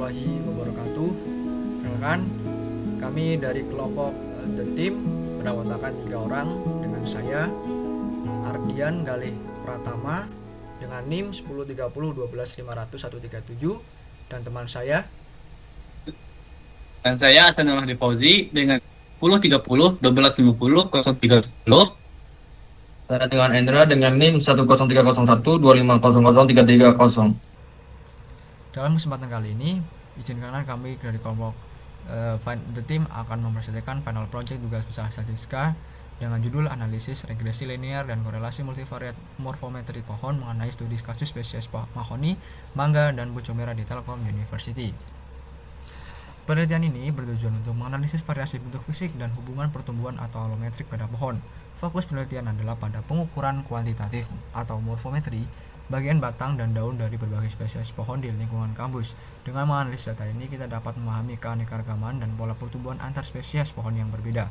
warahmatullahi wabarakatuh. Perkenalkan, kami dari kelompok The Team beranggotakan 3 orang dengan saya Ardian Galih Pratama dengan NIM 1030 dan teman saya Dan saya Hasan Ahmad Fauzi dengan 1030 1250 030. Saya dengan Endra dengan NIM 103012500330. dalam kesempatan kali ini. Izinkanlah kami dari kelompok The Team akan mempresentasikan final project tugas besar statistika dengan judul analisis regresi linear dan korelasi multivariat morfometri pohon mengenai studi kasus spesies mahoni, mangga, dan pucuk merah di Telkom University. Penelitian ini bertujuan untuk menganalisis variasi bentuk fisik dan hubungan pertumbuhan atau alometrik pada pohon. Fokus penelitian adalah pada pengukuran kuantitatif atau morfometri bagian batang dan daun dari berbagai spesies pohon di lingkungan kampus. Dengan menganalisis data ini, kita dapat memahami keanekaragaman dan pola pertumbuhan antar spesies pohon yang berbeda.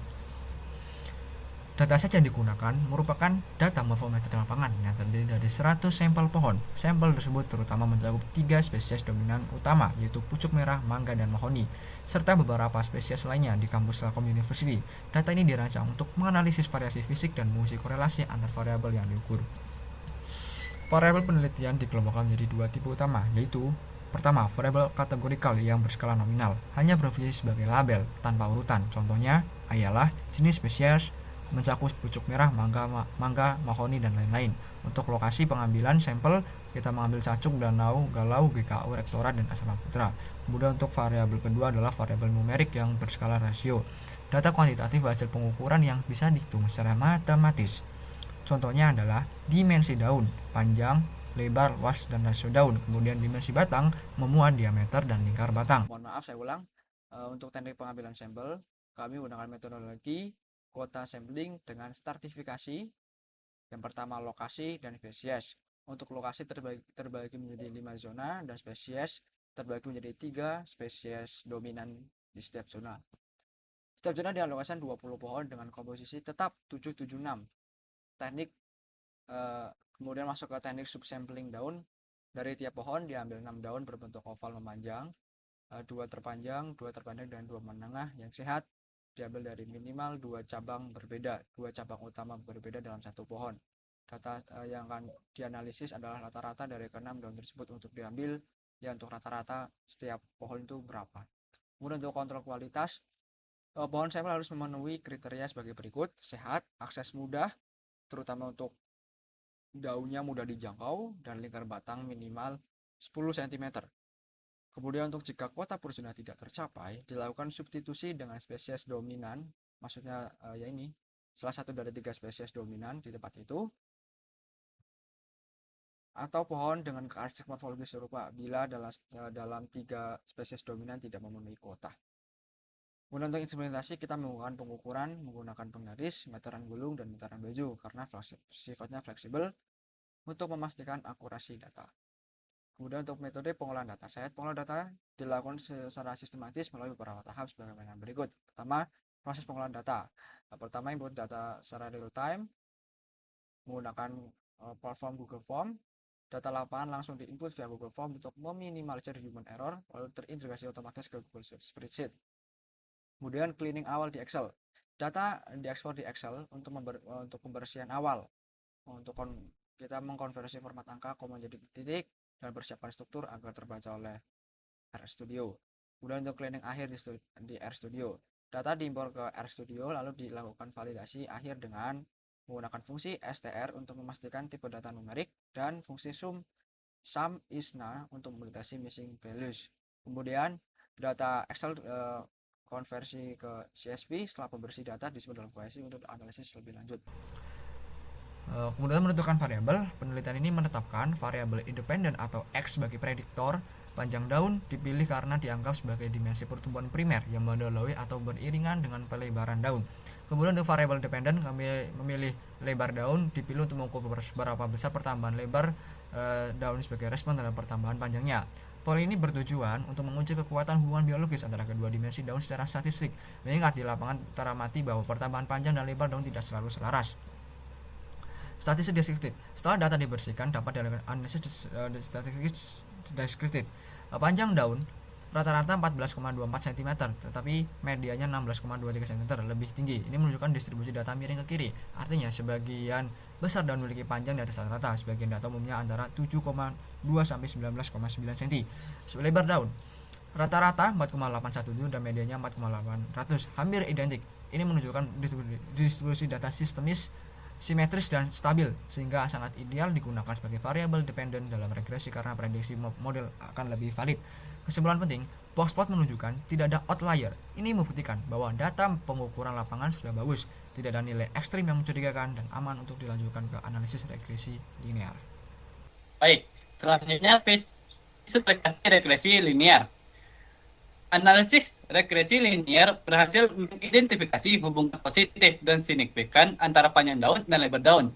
Dataset yang digunakan merupakan data morfometri lapangan yang terdiri dari 100 sampel pohon. Sampel tersebut terutama mencakup 3 spesies dominan utama, yaitu pucuk merah, mangga, dan mahoni, serta beberapa spesies lainnya di kampus Telkom University. Data ini dirancang untuk menganalisis variasi fisik dan menguji korelasi antar variabel yang diukur. Variabel penelitian dikelompokkan menjadi 2 tipe utama, yaitu pertama, variabel kategorikal yang berskala nominal, hanya berfungsi sebagai label tanpa urutan. Contohnya ialah jenis spesies, mencakup pucuk merah, mangga, mahoni, dan lain-lain. Untuk lokasi pengambilan sampel, kita mengambil Cacung, Danau, Galau, GKU, Rektorat, dan Asrama Putra. Kemudian untuk variabel kedua adalah variabel numerik yang berskala rasio, data kuantitatif hasil pengukuran yang bisa dihitung secara matematis. Contohnya adalah dimensi daun, panjang, lebar, luas, dan rasio daun. Kemudian dimensi batang, memuat, diameter, dan lingkar batang. Mohon maaf, saya ulang. Untuk teknik pengambilan sampel, kami menggunakan metodologi kuota sampling dengan stratifikasi. Yang pertama, lokasi dan spesies. Untuk lokasi terbagi menjadi 5 zona dan spesies terbagi menjadi 3 spesies dominan di setiap zona. Setiap zona dialokasikan 20 pohon dengan komposisi tetap 776. Teknik kemudian masuk ke teknik subsampling daun. Dari tiap pohon diambil 6 daun berbentuk oval memanjang, 2 terpanjang, 2 terpendek, dan 2 menengah yang sehat. Diambil dari minimal 2 cabang berbeda, 2 cabang utama berbeda dalam satu pohon. Data yang akan dianalisis adalah rata-rata dari ke-6 daun tersebut untuk diambil, ya untuk rata-rata setiap pohon itu berapa. Kemudian untuk kontrol kualitas, pohon sampel harus memenuhi kriteria sebagai berikut: sehat, akses mudah, terutama untuk daunnya mudah dijangkau, dan lingkar batang minimal 10 cm. Kemudian untuk jika kuota per zona tidak tercapai, dilakukan substitusi dengan spesies dominan, maksudnya ya ini, salah satu dari 3 spesies dominan di tempat itu, atau pohon dengan karakteristik morfologis serupa bila dalam 3 spesies dominan tidak memenuhi kuota. Kemudian untuk instrumentasi, kita melakukan pengukuran menggunakan penggaris, meteran gulung, dan meteran baju karena sifatnya fleksibel untuk memastikan akurasi data. Kemudian untuk metode pengolahan dataset, pengolahan data dilakukan secara sistematis melalui beberapa tahap sebagaimana berikut. Pertama, proses pengolahan data. Pertama, input data secara real time menggunakan platform Google Form. Data lapangan langsung diinput via Google Form untuk meminimalisir human error, lalu terintegrasi otomatis ke Google Spreadsheet. Kemudian cleaning awal di Excel. Data diekspor di Excel untuk pembersihan awal. Untuk kita mengkonversi format angka koma jadi titik dan persiapan struktur agar terbaca oleh RStudio. Kemudian untuk cleaning akhir di RStudio. Data diimpor ke RStudio lalu dilakukan validasi akhir dengan menggunakan fungsi str untuk memastikan tipe data numerik dan fungsi sum isna untuk memvalidasi missing values. Kemudian data Excel konversi ke CSV setelah pembersih data disebut dalam VSI untuk analisis lebih lanjut. Kemudian menentukan variabel. Penelitian ini menetapkan variabel independen atau X sebagai prediktor. Panjang daun dipilih karena dianggap sebagai dimensi pertumbuhan primer yang mendahului atau beriringan dengan pelebaran daun. Kemudian untuk variabel dependen, kami memilih lebar daun dipilih untuk mengukur seberapa besar pertambahan lebar daun sebagai respon terhadap pertambahan panjangnya. Pola ini bertujuan untuk menguji kekuatan hubungan biologis antara kedua dimensi daun secara statistik, mengingat di lapangan teramati bahwa pertambahan panjang dan lebar daun tidak selalu selaras. Statistik deskriptif. Setelah data dibersihkan, dapat dilakukan analisis statistik deskriptif. Panjang daun rata-rata 14,24 cm, tetapi medianya 16,23 cm, lebih tinggi. Ini menunjukkan distribusi data miring ke kiri. Artinya sebagian besar daun memiliki panjang di atas rata-rata, sebagian data umumnya antara 7,2 sampai 19,9 cm. Lebar daun rata-rata 4,817 dan medianya 4,800, hampir identik. Ini menunjukkan distribusi data sistemis, simetris dan stabil, sehingga sangat ideal digunakan sebagai variabel dependen dalam regresi karena prediksi model akan lebih valid. Kesimpulan penting, box plot menunjukkan tidak ada outlier. Ini membuktikan bahwa data pengukuran lapangan sudah bagus, tidak ada nilai ekstrim yang mencurigakan, dan aman untuk dilanjutkan ke analisis regresi linear. Baik, selanjutnya visualisasi regresi linear. Analisis regresi linear berhasil mengidentifikasi hubungan positif dan signifikan antara panjang daun dan lebar daun.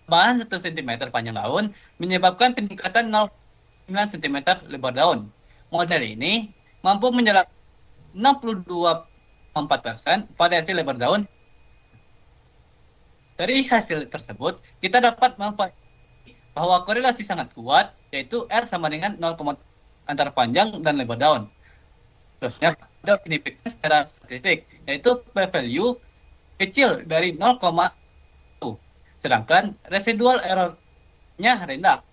Tambahan 1 cm panjang daun menyebabkan peningkatan 0,9 cm lebar daun. Model ini mampu menjelaskan 62,4% variasi lebar daun. Dari hasil tersebut, kita dapat memfahamkan bahwa korelasi sangat kuat, yaitu R sama dengan 0, antara panjang dan lebar daun. Terusnya ada signifikan secara statistik, yaitu p-value kecil dari 0,1, sedangkan residual error-nya rendah,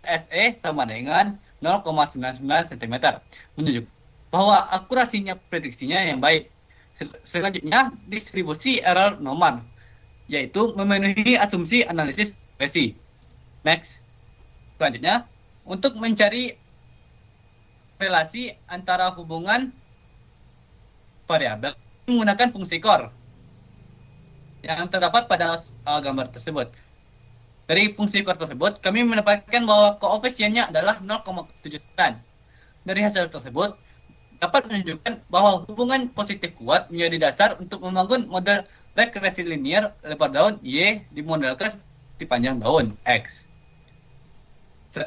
SE sama dengan 0,99 cm, menunjukkan bahwa akurasinya prediksinya yang baik. Selanjutnya, distribusi error normal, yaitu memenuhi asumsi analisis regresi. Next. Selanjutnya, untuk mencari relasi antara hubungan variabel menggunakan fungsi core yang terdapat pada gambar tersebut. Dari fungsi core tersebut, kami mendapatkan bahwa koefisiennya adalah 0,79. Dari hasil tersebut, dapat menunjukkan bahwa hubungan positif kuat menjadi dasar untuk membangun model regresi linear lebar daun Y dimodelkan di panjang daun X.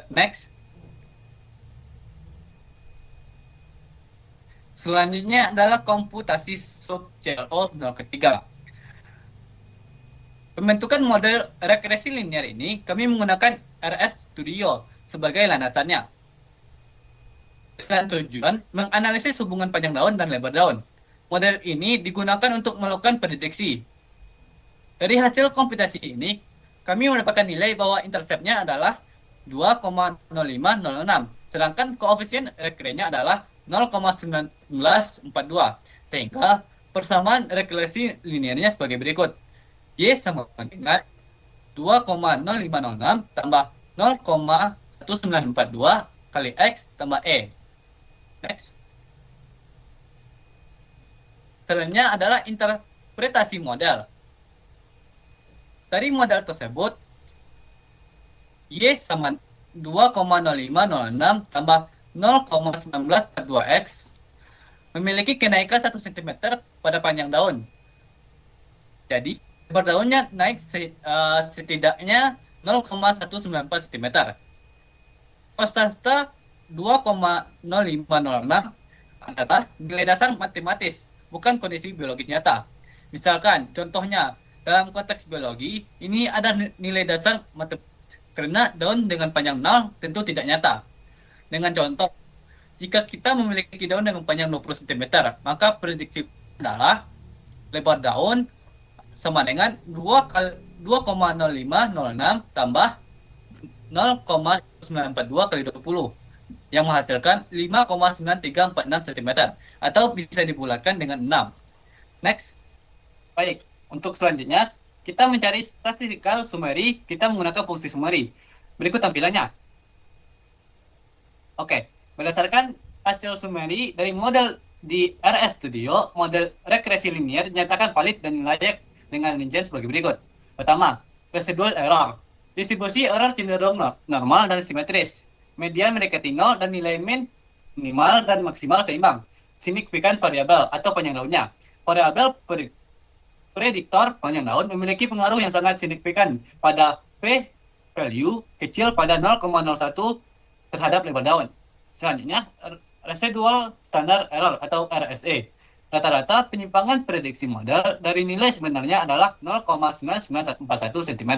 Next. Selanjutnya adalah komputasi sub CLO 0 Pembentukan model regresi linear ini kami menggunakan RS Studio sebagai landasannya, dengan tujuan menganalisis hubungan panjang daun dan lebar daun. Model ini digunakan untuk melakukan prediksi. Dari hasil komputasi ini, kami mendapatkan nilai bahwa interceptnya adalah 2,0506, sedangkan koefisien regresinya adalah 0,1942, sehingga persamaan regresi linearnya sebagai berikut. Y sama dengan 2,0506 tambah 0,1942 kali X tambah E. Next. Selanjutnya adalah interpretasi model. Dari model tersebut, Y sama 2,0506 tambah 0,1942X memiliki kenaikan 1 cm pada panjang daun. Jadi, lebar daunnya naik setidaknya 0,194 cm. Prosentase 2,0506 adalah nilai dasar matematis, bukan kondisi biologis nyata. Misalkan, contohnya, dalam konteks biologi, ini ada nilai dasar matematis karena daun dengan panjang 0 tentu tidak nyata. Dengan contoh, jika kita memiliki daun dengan panjang 20 cm, maka prediksi adalah lebar daun sama dengan 2,0506 tambah 0,942 kali 20, yang menghasilkan 5,9346 cm, atau bisa dibulatkan dengan 6. Next. Baik, untuk selanjutnya, kita mencari statistical summary, kita menggunakan fungsi summary. Berikut tampilannya. Oke, berdasarkan hasil summary dari model di RS Studio, model regresi linear dinyatakan valid dan layak dengan rincian sebagai berikut. Pertama, residual error. Distribusi error cenderung normal dan simetris. Median mendekati 0 dan nilai min, minimal dan maksimal seimbang. Signifikan variabel atau panjang daunnya. Variabel prediktor panjang daun memiliki pengaruh yang sangat signifikan pada p-value kecil pada 0,01 terhadap lebar daun. Selanjutnya, residual standard error atau RSE. Rata-rata penyimpangan prediksi model dari nilai sebenarnya adalah 0,9941 cm.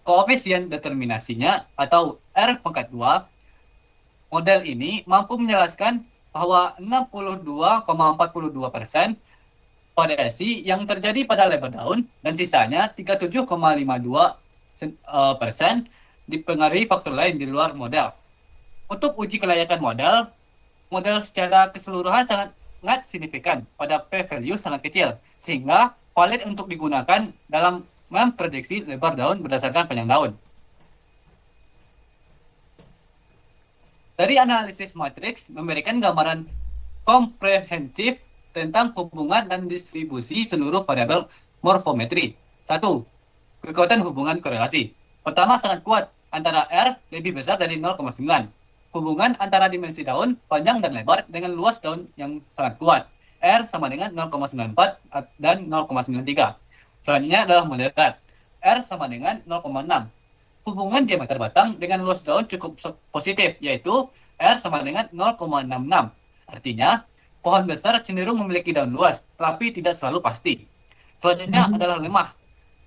Koefisien determinasinya atau R pangkat 2 model ini mampu menjelaskan bahwa 62,42% variasi yang terjadi pada lebar daun dan sisanya 37,52% dipengaruhi faktor lain di luar model. Untuk uji kelayakan model secara keseluruhan sangat signifikan pada p-value sangat kecil, sehingga valid untuk digunakan dalam memprediksi lebar daun berdasarkan panjang daun. Dari analisis matriks memberikan gambaran komprehensif tentang hubungan dan distribusi seluruh variabel morfometri. 1. Kekuatan hubungan korelasi. Pertama, sangat kuat antara R lebih besar dari 0,9. Hubungan antara dimensi daun, panjang dan lebar dengan luas daun yang sangat kuat. R sama dengan 0,94 dan 0,93. Selanjutnya adalah moderat. R sama dengan 0,6. Hubungan diameter batang dengan luas daun cukup positif, yaitu R sama dengan 0,66. Artinya, pohon besar cenderung memiliki daun luas, tapi tidak selalu pasti. Selanjutnya adalah lemah,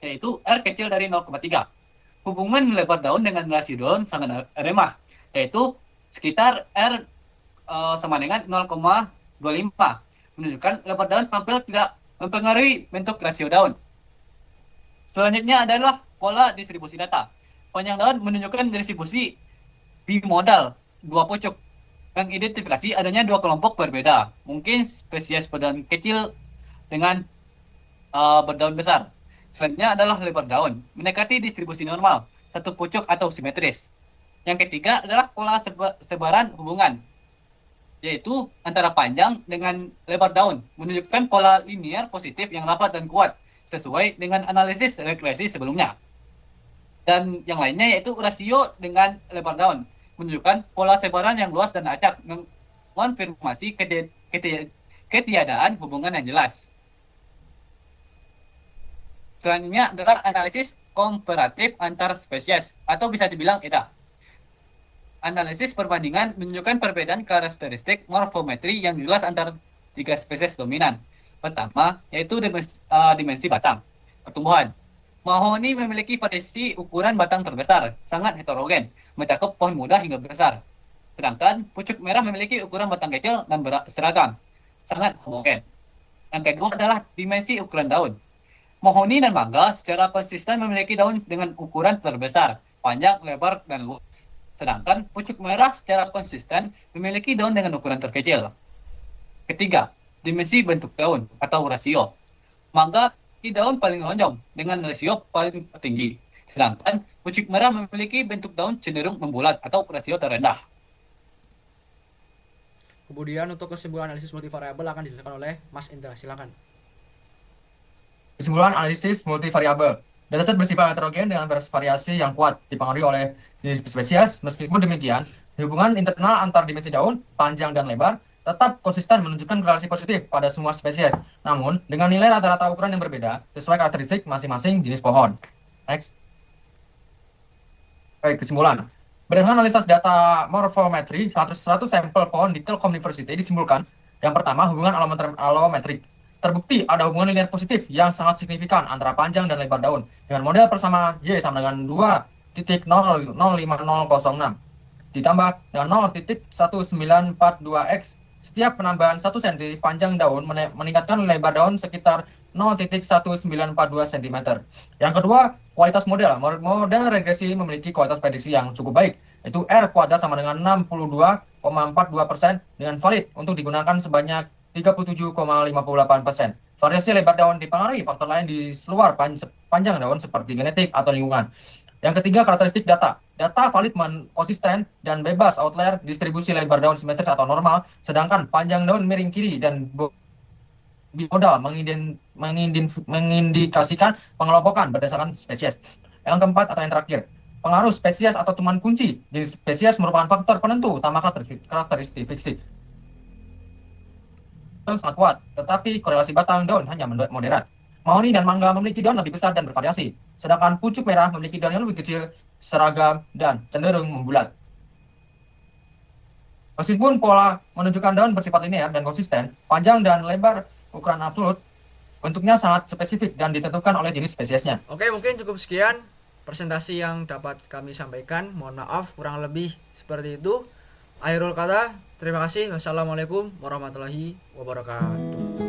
yaitu R kecil dari 0,3. Hubungan lebar daun dengan rasio daun sangat remah, yaitu sekitar R sama dengan 0,25, menunjukkan lebar daun hampir tidak mempengaruhi bentuk rasio daun. Selanjutnya adalah pola distribusi data. Panjang daun menunjukkan distribusi bimodal, dua pucuk, mengidentifikasi adanya dua kelompok berbeda, mungkin spesies berdaun kecil dengan berdaun besar. Selanjutnya adalah lebar daun, mendekati distribusi normal, satu pucuk atau simetris. Yang ketiga adalah pola sebaran hubungan, yaitu antara panjang dengan lebar daun, menunjukkan pola linear positif yang rapat dan kuat, sesuai dengan analisis regresi sebelumnya. Dan yang lainnya yaitu rasio dengan lebar daun, menunjukkan pola sebaran yang luas dan acak, mengonfirmasi ketiadaan hubungan yang jelas. Selanjutnya adalah analisis komparatif antar spesies, atau bisa dibilang EDA. Analisis perbandingan menunjukkan perbedaan karakteristik morfometri yang jelas antar tiga spesies dominan. Pertama, yaitu dimensi batang, pertumbuhan. Mahoni memiliki variasi ukuran batang terbesar, sangat heterogen, mencakup pohon muda hingga besar. Sedangkan pucuk merah memiliki ukuran batang kecil dan seragam, sangat homogen. Yang kedua adalah dimensi ukuran daun. Mahoni dan mangga secara konsisten memiliki daun dengan ukuran terbesar, panjang, lebar, dan luas. Sedangkan pucuk merah secara konsisten memiliki daun dengan ukuran terkecil. Ketiga, dimensi bentuk daun atau rasio. Mangga daun paling lonjong dengan rasio paling tinggi. Sedangkan pucuk merah memiliki bentuk daun cenderung membulat atau rasio terendah. Kemudian untuk kesimpulan analisis multivariabel akan dijelaskan oleh Mas Indra, silakan. Kesimpulan analisis multivariabel. Dataset bersifat heterogen dengan variasi yang kuat, dipengaruhi oleh jenis spesies. Meskipun demikian, hubungan internal antar dimensi daun, panjang dan lebar tetap konsisten menunjukkan korelasi positif pada semua spesies, namun dengan nilai rata-rata ukuran yang berbeda sesuai karakteristik masing-masing jenis pohon. Next. Baik, kesimpulan. Berdasarkan analisis data morfometri, 100 sampel pohon di Telkom University disimpulkan, yang pertama, hubungan alometrik. Terbukti ada hubungan linear positif yang sangat signifikan antara panjang dan lebar daun dengan model persamaan Y sama dengan 2.05006 ditambah dengan 0.1942x. Setiap penambahan 1 cm panjang daun meningkatkan lebar daun sekitar 0.1942 cm. Yang kedua, kualitas model. Model regresi memiliki kualitas prediksi yang cukup baik, yaitu R kuadrat sama dengan 62,42% dengan valid untuk digunakan sebanyak 37,58%. Variasi lebar daun dipengaruhi faktor lain di luar panjang daun seperti genetik atau lingkungan. Yang ketiga, karakteristik data. Data valid konsisten dan bebas outlier, distribusi lebar daun simetris atau normal, sedangkan panjang daun miring kiri dan bimodal mengindikasikan pengelompokan berdasarkan spesies. Yang keempat atau yang terakhir, pengaruh spesies atau teman kunci. Jenis spesies merupakan faktor penentu utama karakteristik fisik. Sangat kuat, tetapi korelasi batang daun hanya moderat. Mahoni dan mangga memiliki daun lebih besar dan bervariasi, sedangkan pucuk merah memiliki daun yang lebih kecil, seragam, dan cenderung membulat. Meskipun pola menunjukkan daun bersifat linear dan konsisten, panjang dan lebar ukuran absolut, bentuknya sangat spesifik dan ditentukan oleh jenis spesiesnya. Oke, mungkin cukup sekian presentasi yang dapat kami sampaikan. Mohon maaf kurang lebih seperti itu. Akhirul kata, Terima kasih. Wassalamualaikum warahmatullahi wabarakatuh.